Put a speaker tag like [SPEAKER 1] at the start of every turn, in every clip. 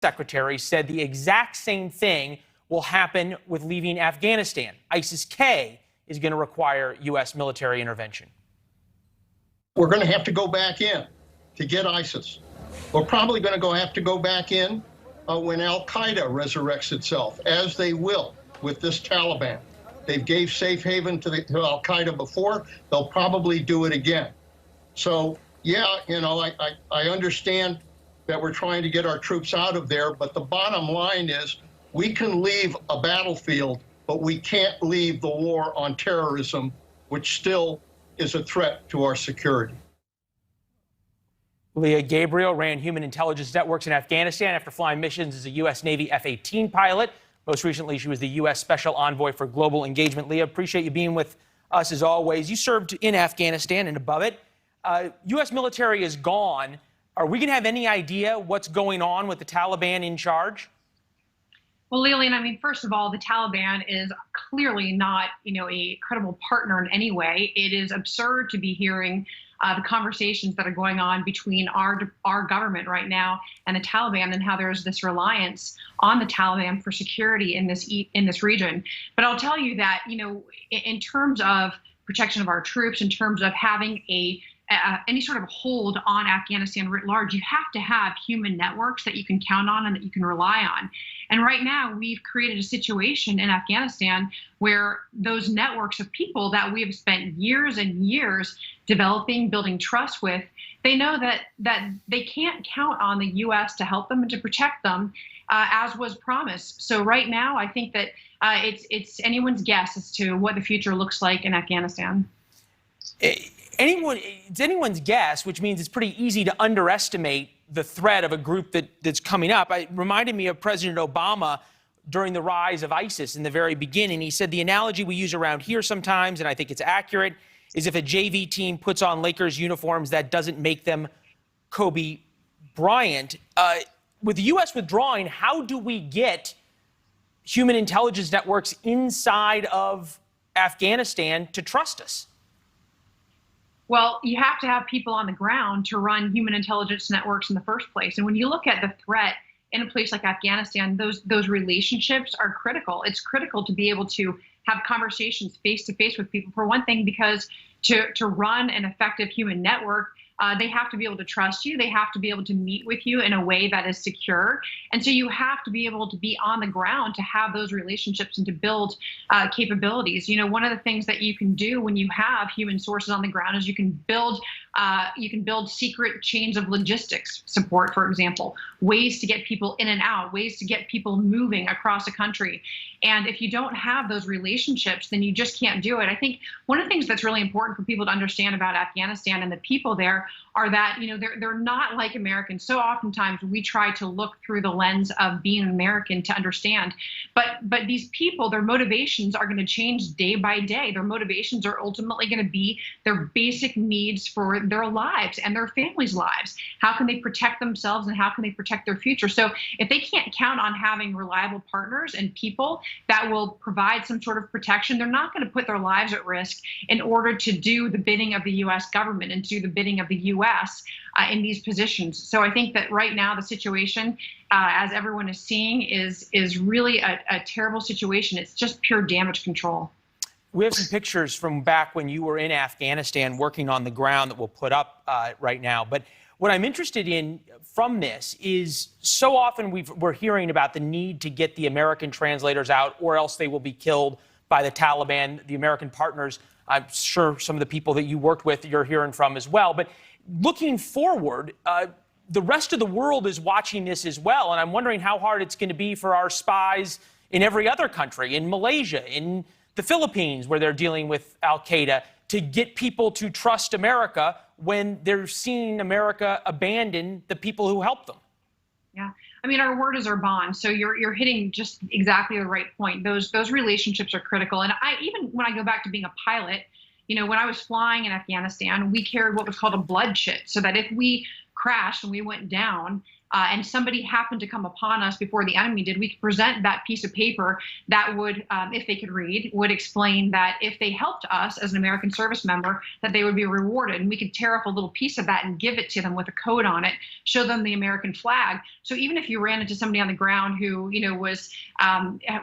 [SPEAKER 1] Secretary said the exact same thing will happen with leaving Afghanistan. ISIS-K is going to require U.S. military intervention.
[SPEAKER 2] We're going to have to go back in to get ISIS. We're probably going to have to go back in when al-Qaeda resurrects itself, as they will with this Taliban. They gave safe haven to al-Qaeda before. They'll probably do it again. So, yeah, you know, I understand that we're trying to get our troops out of there, but the bottom line is we can leave a battlefield, but we can't leave the war on terrorism, which still is a threat to our security.
[SPEAKER 1] Leah Gabriel ran human intelligence networks in Afghanistan after flying missions as a U.S. Navy F-18 pilot. Most recently, she was the U.S. Special Envoy for Global Engagement. Leah, appreciate you being with us as always. You served in Afghanistan and above it. U.S. military is gone. Are we going to have any idea what's going on with the Taliban in charge?
[SPEAKER 3] Well, Leland, I mean, first of all, the Taliban is clearly not, a credible partner in any way. It is absurd to be hearing the conversations that are going on between our government right now and the Taliban, and how there's this reliance on the Taliban for security in this region. But I'll tell you that, in terms of protection of our troops, in terms of having any sort of hold on Afghanistan writ large, you have to have human networks that you can count on and that you can rely on. And right now, we've created a situation in Afghanistan where those networks of people that we have spent years and years developing, building trust with, they know that they can't count on the U.S. to help them and to protect them, as was promised. So right now, I think that it's anyone's guess as to what the future looks like in Afghanistan.
[SPEAKER 1] It's anyone's guess, which means it's pretty easy to underestimate the threat of a group that's coming up. It reminded me of President Obama during the rise of ISIS in the very beginning. He said the analogy we use around here sometimes, and I think it's accurate, is if a JV team puts on Lakers uniforms, that doesn't make them Kobe Bryant. With the U.S. withdrawing, how do we get human intelligence networks inside of Afghanistan to trust us?
[SPEAKER 3] Well, you have to have people on the ground to run human intelligence networks in the first place. And when you look at the threat in a place like Afghanistan, those relationships are critical. It's critical to be able to have conversations face to face with people, for one thing, because to run an effective human network, they have to be able to trust you. They have to be able to meet with you in a way that is secure. And so you have to be able to be on the ground to have those relationships and to build capabilities. One of the things that you can do when you have human sources on the ground is you can build secret chains of logistics support, for example, ways to get people in and out, ways to get people moving across a country. And if you don't have those relationships, then you just can't do it. I think one of the things that's really important for people to understand about Afghanistan and the people there are that, they're not like Americans. So oftentimes we try to look through the lens of being an American to understand. But these people, their motivations are going to change day by day. Their motivations are ultimately going to be their basic needs for their lives and their families' lives. How can they protect themselves and how can they protect their future? So if they can't count on having reliable partners and people that will provide some sort of protection, they're not going to put their lives at risk in order to do the bidding of the U.S. government and do the bidding of the U.S. In these positions. So I think that right now the situation, as everyone is seeing, is really a terrible situation. It's just pure damage control.
[SPEAKER 1] We have some pictures from back when you were in Afghanistan working on the ground that we'll put up right now. But what I'm interested in from this is so often we're hearing about the need to get the American translators out or else they will be killed by the Taliban, the American partners. I'm sure some of the people that you worked with you're hearing from as well. But looking forward, the rest of the world is watching this as well. And I'm wondering how hard it's going to be for our spies in every other country, in Malaysia, in the Philippines, where they're dealing with al-Qaeda, to get people to trust America when they're seeing America abandon the people who helped them.
[SPEAKER 3] Yeah. I mean, our word is our bond. So you're hitting just exactly the right point. Those relationships are critical. And even when I go back to being a pilot, when I was flying in Afghanistan, we carried what was called a blood chit, so that if we crashed and we went down, and somebody happened to come upon us before the enemy did, we could present that piece of paper that would, if they could read, would explain that if they helped us as an American service member, that they would be rewarded. And we could tear up a little piece of that and give it to them with a code on it, show them the American flag. So even if you ran into somebody on the ground who,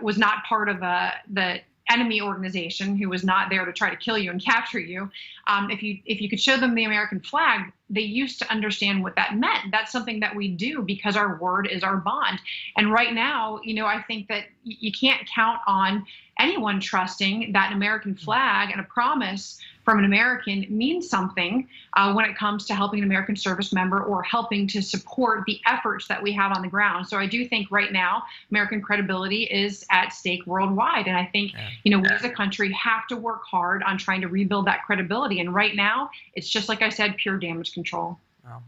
[SPEAKER 3] was not part of the enemy organization, who was not there to try to kill you and capture you, if you could show them the American flag, they used to understand what that meant. That's something that we do because our word is our bond. And right now, I think that you can't count on anyone trusting that an American flag and a promise from an American means something when it comes to helping an American service member or helping to support the efforts that we have on the ground. So I do think right now American credibility is at stake worldwide. And I think, we as a country have to work hard on trying to rebuild that credibility. And right now, it's just like I said, pure damage control.
[SPEAKER 1] Wow.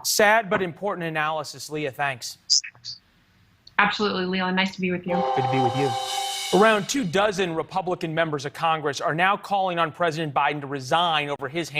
[SPEAKER 1] Sad but important analysis. Leah, thanks.
[SPEAKER 3] Absolutely, Leland. Nice to be with you.
[SPEAKER 1] Good to be with you. Around 24 Republican members of Congress are now calling on President Biden to resign over his hand